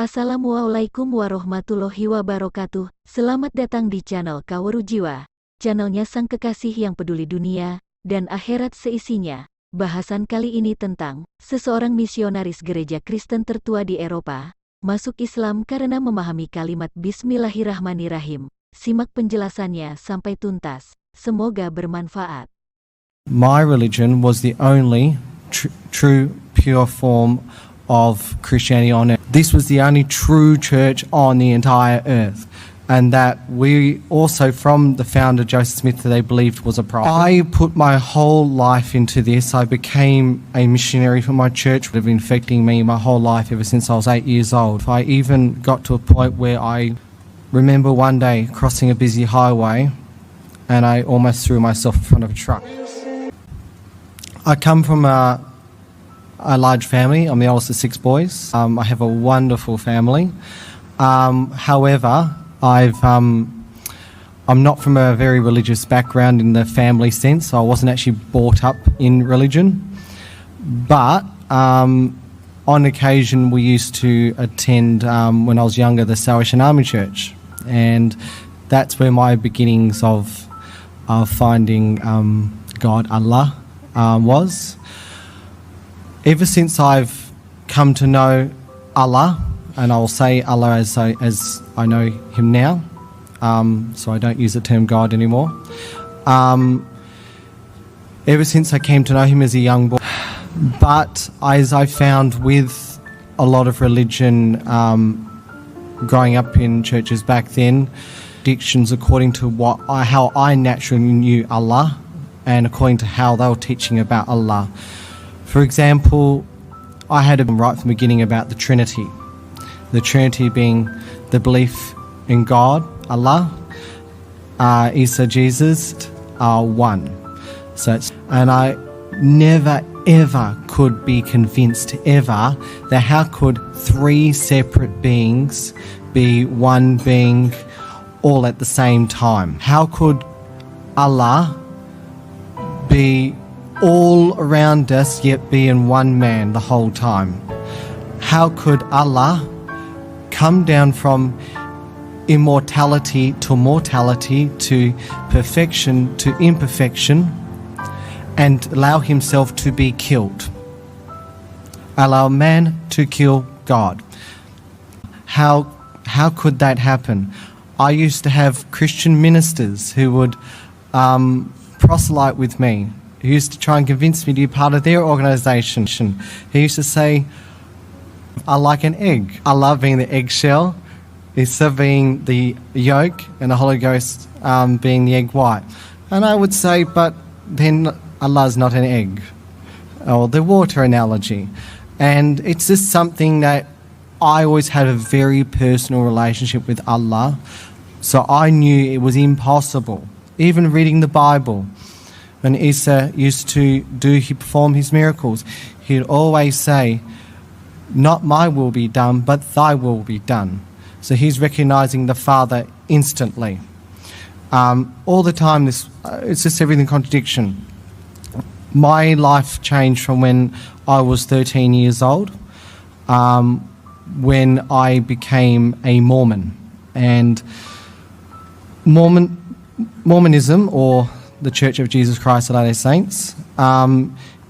Assalamualaikum warahmatullahi wabarakatuh. Selamat datang di channel Kawaru Jiwa, channelnya sang kekasih yang peduli dunia dan akhirat seisinya. Bahasan kali ini tentang seseorang misionaris gereja Kristen tertua di Eropa, masuk Islam karena memahami kalimat Bismillahirrahmanirrahim. Simak penjelasannya sampai tuntas, semoga bermanfaat. My religion was the only true pure form of Christianity on earth. This was the only true church on the entire earth, and that we also, from the founder Joseph Smith, they believed was a prophet. I put my whole life into this. I became a missionary for my church, would have been affecting me my whole life ever since I was 8 years old. I even got to a point where I remember one day crossing a busy highway and I almost threw myself in front of a truck. I come from a large family. I'm the oldest of 6 boys. I have a wonderful family. However, I'm not from a very religious background in the family sense, so I wasn't actually brought up in religion. But on occasion, we used to attend, when I was younger, the Salvation Army Church. And that's where my beginnings of finding God, Allah, was. Ever since I've come to know Allah, and I will say Allah as I know Him now, so I don't use the term God anymore. Ever since I came to know Him as a young boy, but as I found with a lot of religion, growing up in churches back then, dictions according to how I naturally knew Allah, and according to how they were teaching about Allah. For example, I had right from the beginning about the Trinity. The Trinity being the belief in God, Allah, Isa, Jesus, are one. And I never ever could be convinced ever that how could 3 separate beings be one being all at the same time? How could Allah be all around us yet be in one man the whole time? How could Allah come down from immortality to mortality to perfection to imperfection and allow Himself to be killed? Allow man to kill God. How could that happen? I used to have Christian ministers who would proselyte with me. He used to try and convince me to be part of their organisation. He used to say, I like an egg. Allah being the eggshell, Isa being the yolk, and the Holy Ghost being the egg white. And I would say, but then Allah's not an egg. Or the water analogy. And it's just something that I always had a very personal relationship with Allah. So I knew it was impossible. Even reading the Bible, when Isa used to perform his miracles, he'd always say, not my will be done, but thy will be done. So he's recognizing the Father instantly. All the time, it's just everything contradiction. My life changed from when I was 13 years old, when I became a Mormon. And Mormonism, or the Church of Jesus Christ of Latter-day Saints,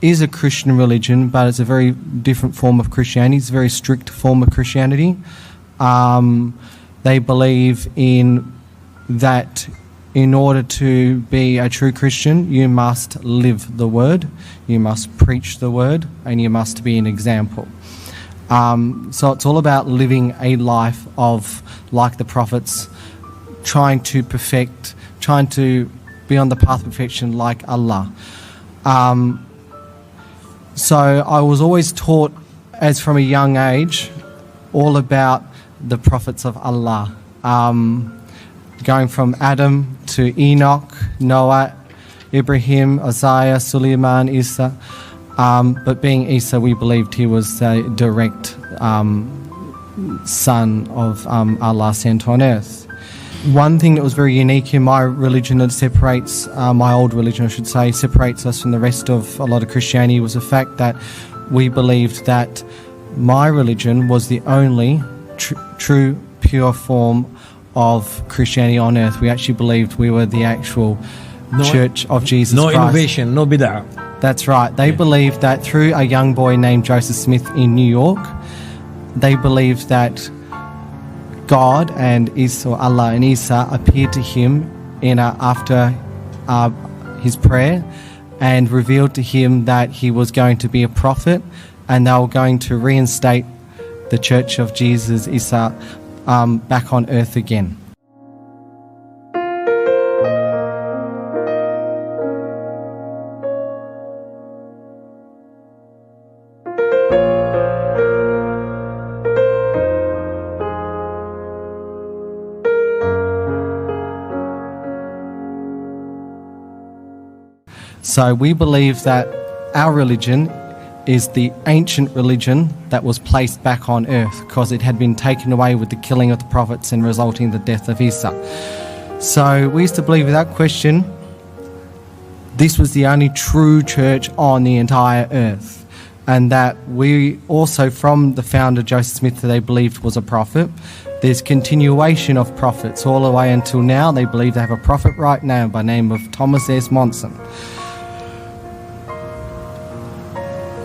is a Christian religion, but it's a very different form of Christianity. It's a very strict form of Christianity. They believe in that in order to be a true Christian, you must live the Word, you must preach the Word, and you must be an example. So it's all about living a life of, like the prophets, trying to perfect, trying to be on the path of perfection like Allah. So I was always taught, as from a young age, all about the prophets of Allah. Going from Adam to Enoch, Noah, Ibrahim, Isaiah, Suleiman, Isa. But being Isa, we believed he was a direct son of Allah sent on earth. One thing that was very unique in my religion that separates, my old religion I should say, separates us from the rest of a lot of Christianity was the fact that we believed that my religion was the only true, pure form of Christianity on earth. We actually believed we were the actual Church of Jesus No Christ. innovation, no bid'ah. That's right. They believed that through a young boy named Joseph Smith in New York, they believed that God and Isa, or Allah and Isa, appeared to him after his prayer and revealed to him that he was going to be a prophet, and they were going to reinstate the Church of Jesus Isa back on earth again. So we believe that our religion is the ancient religion that was placed back on earth because it had been taken away with the killing of the prophets and resulting in the death of Isa. So we used to believe without question this was the only true church on the entire earth, and that we also, from the founder Joseph Smith, that they believed was a prophet, there's continuation of prophets all the way until now. They believe they have a prophet right now by the name of Thomas S. Monson.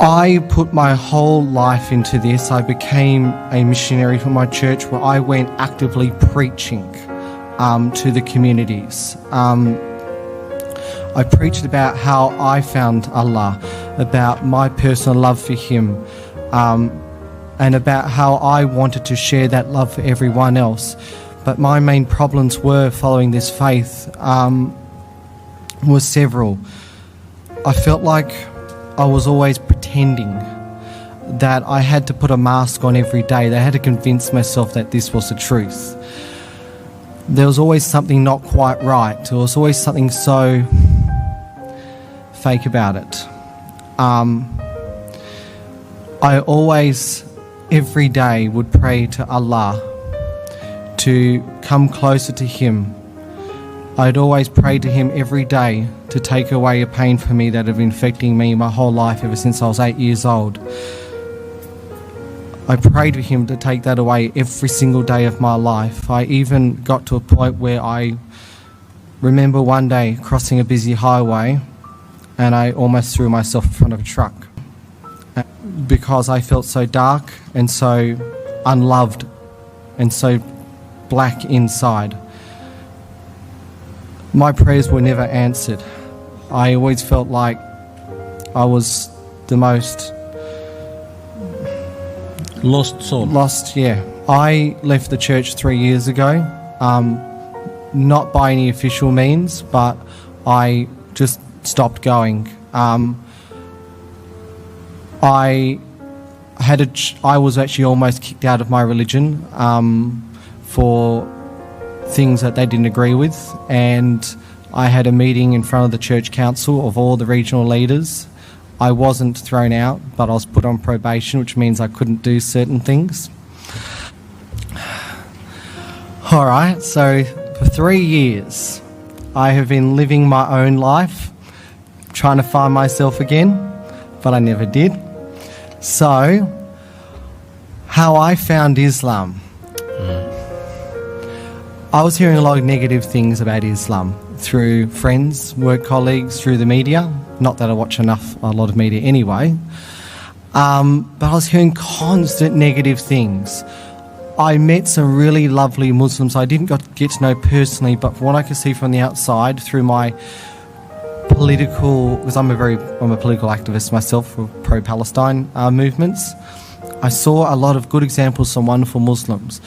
I put my whole life into this. I became a missionary for my church where I went actively preaching to the communities. I preached about how I found Allah, about my personal love for Him, and about how I wanted to share that love for everyone else. But my main problems were following this faith was several. I felt like I was always pretending that I had to put a mask on every day. They had to convince myself that this was the truth. There was always something not quite right. There was always something so fake about it. I always, every day, would pray to Allah to come closer to Him. I'd always pray to Him every day to take away a pain from me that had been affecting me my whole life ever since I was 8 years old. I prayed to Him to take that away every single day of my life. I even got to a point where I remember one day crossing a busy highway and I almost threw myself in front of a truck because I felt so dark and so unloved and so black inside. My prayers were never answered. I always felt like I was the most Lost soul. lost, yeah. I left the church 3 years ago, not by any official means, but I just stopped going. I was actually almost kicked out of my religion for things that they didn't agree with, and I had a meeting in front of the church council of all the regional leaders. I wasn't thrown out, but I was put on probation, which means I couldn't do certain things. Alright, so for 3 years I have been living my own life, trying to find myself again, but I never did. So, how I found Islam. I was hearing a lot of negative things about Islam through friends, work colleagues, through the media. Not that I watch a lot of media anyway. But I was hearing constant negative things. I met some really lovely Muslims I didn't get to know personally, but from what I could see from the outside through my political, because I'm a political activist myself for pro-Palestine movements, I saw a lot of good examples of wonderful Muslims.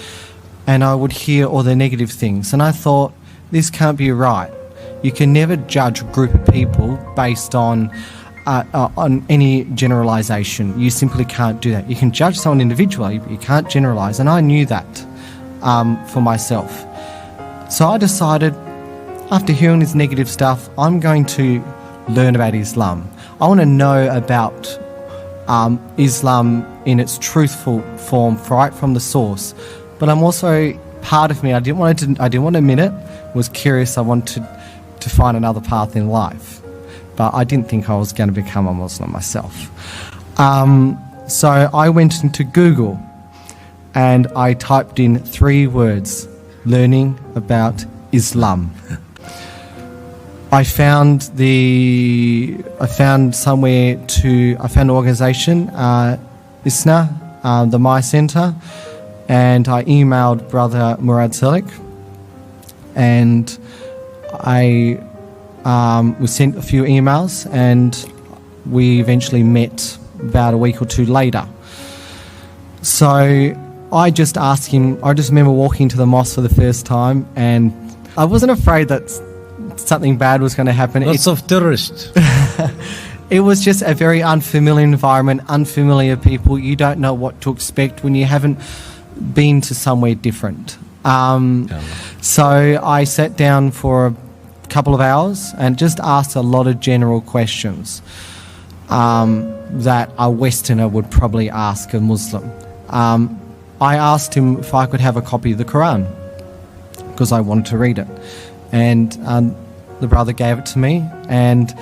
And I would hear all the negative things. And I thought, this can't be right. You can never judge a group of people based on any generalisation. You simply can't do that. You can judge someone individually, but you can't generalise. And I knew that for myself. So I decided, after hearing this negative stuff, I'm going to learn about Islam. I want to know about Islam in its truthful form, right from the source. But I'm also, part of me, I didn't want to admit it, was curious. I wanted to find another path in life. But I didn't think I was going to become a Muslim myself. So I went into Google and I typed in 3 words: learning about Islam. I found an organisation, ISNA, the My Centre, and I emailed Brother Murad Selik, and I we sent a few emails, and we eventually met about a week or 2 later. So I just asked him, I just remember walking to the mosque for the first time, and I wasn't afraid that something bad was going to happen. Lots of terrorists. It was just a very unfamiliar environment, unfamiliar people. You don't know what to expect when you haven't been to somewhere different. So I sat down for a couple of hours and just asked a lot of general questions that a Westerner would probably ask a Muslim. I asked him if I could have a copy of the Quran because I wanted to read it. And the brother gave it to me, and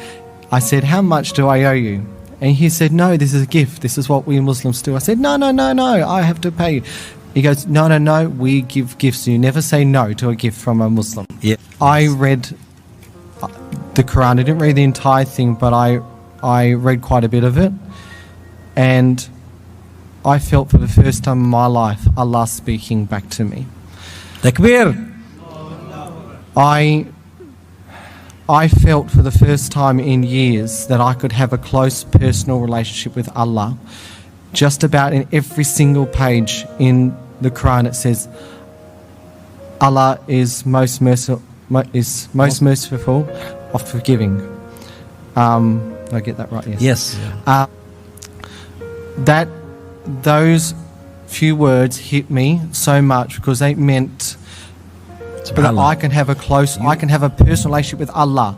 I said, "How much do I owe you?" And he said, "No, this is a gift. This is what we Muslims do." I said, No, I have to pay you. He goes, No, we give gifts. You never say no to a gift from a Muslim. Yeah. I read the Quran. I didn't read the entire thing, but I read quite a bit of it. And I felt for the first time in my life Allah speaking back to me. Takbir. I felt for the first time in years that I could have a close personal relationship with Allah. Just about in every single page in the Quran it says Allah is most merciful of forgiving. Did I get that right? Yes. Those few words hit me so much because they meant that I can have a personal relationship with Allah.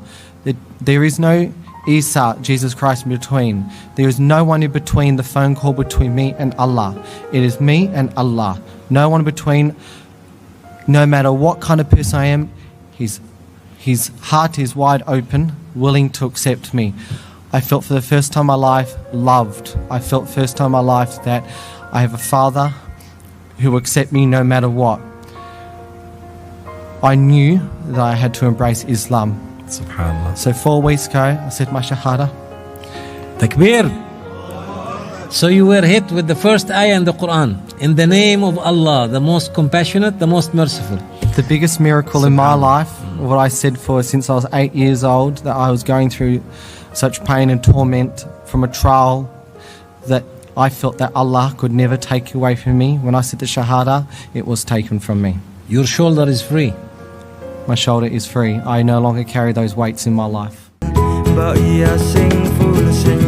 There is no Isa, Jesus Christ, in between. There is no one in between the phone call between me and Allah. It is me and Allah. No one in between. No matter what kind of person I am, his heart is wide open, willing to accept me. I felt for the first time in my life loved. I felt first time in my life that I have a father who will accept me no matter what. I knew that I had to embrace Islam. Subhanallah. So 4 weeks ago, I said my Shahada. Takbir. So you were hit with the first ayah in the Quran. In the name of Allah, the most compassionate, the most merciful. The biggest miracle in my life, what I said for since I was 8 years old, that I was going through such pain and torment from a trial that I felt that Allah could never take away from me. When I said the Shahada, it was taken from me. Your shoulder is free. My shoulder is free. I no longer carry those weights in my life. But yeah, sing full sing